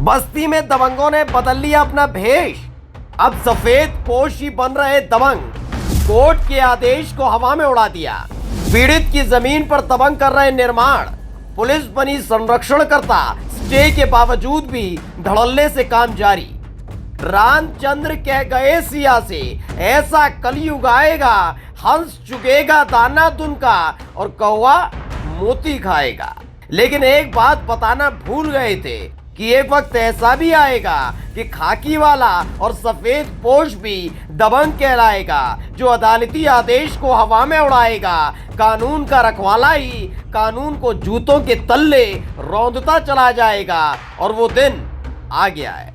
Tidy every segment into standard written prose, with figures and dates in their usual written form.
बस्ती में दबंगों ने बदल लिया अपना भेष। अब सफेद पोश ही बन रहे दबंग। कोर्ट के आदेश को हवा में उड़ा दिया। पीड़ित की जमीन पर दबंग कर रहे निर्माण। पुलिस बनी संरक्षणकर्ता। स्टे के बावजूद भी धड़ल्ले से काम जारी। रामचंद्र कह गए सिया से, ऐसा कलयुग आएगा, हंस चुगेगा दाना दुनका और कौवा मोती खाएगा। लेकिन एक बात बताना भूल गए थे कि एक वक्त ऐसा भी आएगा कि खाकी वाला और सफेद पोश भी दबंग कहलाएगा, जो अदालती आदेश को हवा में उड़ाएगा। कानून का रखवाला ही कानून को जूतों के तल्ले रौंदता चला जाएगा और वो दिन आ गया है।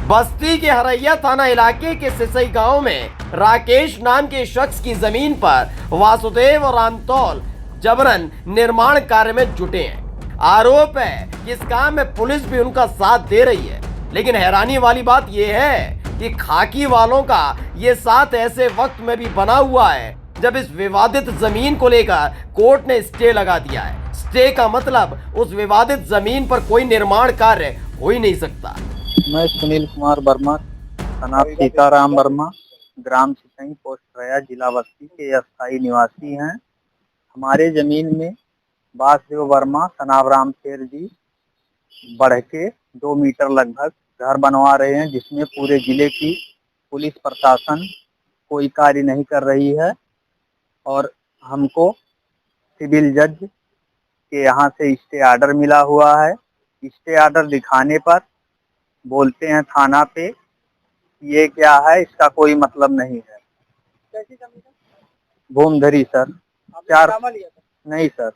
बस्ती के हरैया थाना इलाके के सिसई गांव में राकेश नाम के शख्स की जमीन पर वासुदेव और रामतौल जबरन निर्माण कार्य में जुटे हैं। आरोप है कि इस काम में पुलिस भी उनका साथ दे रही है। लेकिन हैरानी वाली बात यह है कि खाकी वालों का ये साथ ऐसे वक्त में भी बना हुआ है जब इस विवादित जमीन को लेकर कोर्ट ने स्टे लगा दिया है। स्टे का मतलब उस विवादित जमीन पर कोई निर्माण कार्य हो ही नहीं सकता। मैं सुनील कुमार वर्मा, थाना सीताराम वर्मा, ग्राम सिसई, पोस्ट रैया, जिला बस्ती के अस्थायी निवासी हैं। हमारे जमीन में वासुदेव वर्मा, सनाब राम शेर जी बढ़ के 2 मीटर लगभग घर बनवा रहे हैं, जिसमें पूरे जिले की पुलिस प्रशासन कोई कार्य नहीं कर रही है। और हमको सिविल जज के यहाँ से स्टे ऑर्डर मिला हुआ है। स्टे ऑर्डर दिखाने पर बोलते हैं थाना पे ये क्या है, इसका कोई मतलब नहीं है। कैसी जमीन है? भूमधरी सर। 4 नहीं सर,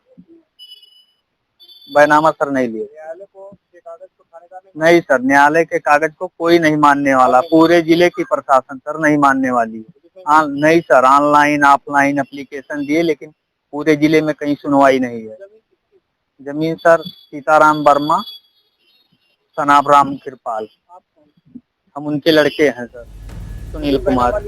बैनामा सर नहीं लिए। न्यायालय को के कागज को थानेदार ने नहीं सर, न्यायालय के कागज को कोई नहीं मानने वाला। पूरे जिले की प्रशासन सर नहीं मानने वाली है। नहीं सर, ऑनलाइन ऑफलाइन एप्लीकेशन दिए, लेकिन पूरे जिले में कहीं सुनवाई नहीं है। जमीन सर सीताराम वर्मा, सनाब राम कृपाल, हम उनके लड़के हैं सर, सुनील कुमार।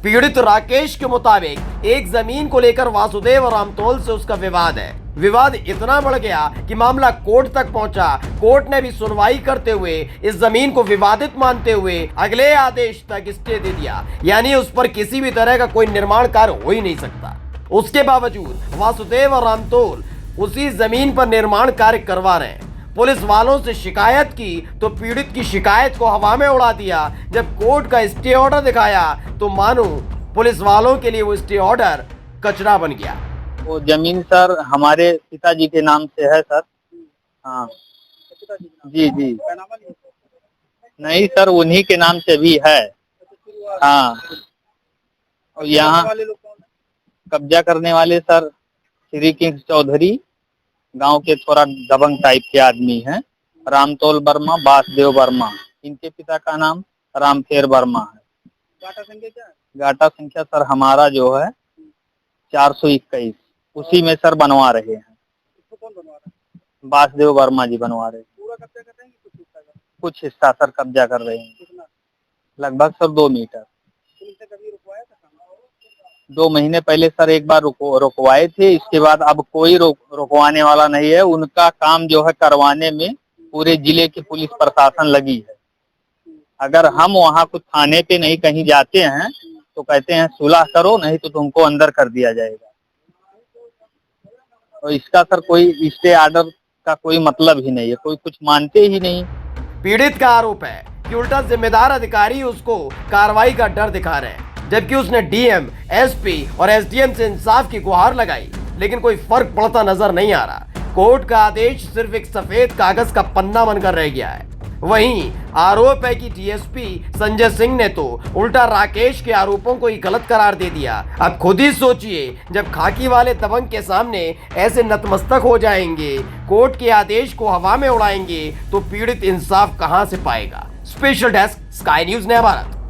पीड़ित राकेश के मुताबिक एक जमीन को लेकर वासुदेव और रामतौल से उसका विवाद है। विवाद इतना बढ़ गया कि मामला कोर्ट तक पहुंचा। कोर्ट ने भी सुनवाई करते हुए इस जमीन को विवादित मानते हुए अगले आदेश तक स्टे दे दिया, यानी उस पर किसी भी तरह का कोई निर्माण कार्य हो ही नहीं सकता। उसके बावजूद वासुदेव और रामतौल उसी जमीन पर निर्माण कार्य करवा रहे हैं। पुलिस वालों से शिकायत की तो पीड़ित की शिकायत को हवा में उड़ा दिया। जब कोर्ट का स्टे ऑर्डर दिखाया तो मानो पुलिस वालों के लिए वो स्टे ऑर्डर कचरा बन गया। वो जमीन सर हमारे पिताजी के नाम से है सर। हाँ जी जी, नहीं सर, उन्हीं के नाम से भी है। हाँ, और यहाँ कब्जा करने वाले सर श्री किंग चौधरी, गांव के थोड़ा दबंग टाइप के आदमी हैं। रामतौल वर्मा, वासुदेव वर्मा, इनके पिता का नाम रामफेर वर्मा है। गाटा संख्या क्या है? गाटा संख्या सर हमारा जो है 421, उसी में सर बनवा रहे हैं। इसको कौन बनवा रहा है? वासुदेव वर्मा जी बनवा रहे हैं। पूरा कब्जा कर रहे हैं कि कुछ हिस्सा सर कब्जा कर रहे हैं। कितना? लगभग सर 2 मीटर। पुलिस ने कभी रुकवाया था? 2 महीने पहले सर एक बार रुकवाए थे। इसके बाद अब कोई रुकवाने वाला नहीं है। उनका काम जो है करवाने में पूरे जिले की पुलिस प्रशासन लगी है। अगर हम वहाँ कुछ थाने पे नहीं कहीं जाते हैं तो कहते हैं सुलह करो, नहीं तो तुमको अंदर कर दिया जाएगा। और इसका सर कोई स्टे ऑर्डर का कोई मतलब ही नहीं है, कोई कुछ मानते ही नहीं। पीड़ित का आरोप है कि उल्टा जिम्मेदार अधिकारी उसको कार्रवाई का डर दिखा रहे हैं, जबकि उसने डीएम, एसपी और एसडीएम से इंसाफ की गुहार लगाई, लेकिन कोई फर्क पड़ता नजर नहीं आ रहा। कोर्ट का आदेश सिर्फ एक सफेद कागज का पन्ना बनकर रह गया है। वहीं आरोप है कि डीएसपी संजय सिंह ने तो उल्टा राकेश के आरोपों को ही गलत करार दे दिया। अब खुद ही सोचिए, जब खाकी वाले दबंग के सामने ऐसे नतमस्तक हो जाएंगे, कोर्ट के आदेश को हवा में उड़ाएंगे, तो पीड़ित इंसाफ कहां से पाएगा। स्पेशल डेस्क, स्काई न्यूज नया भारत।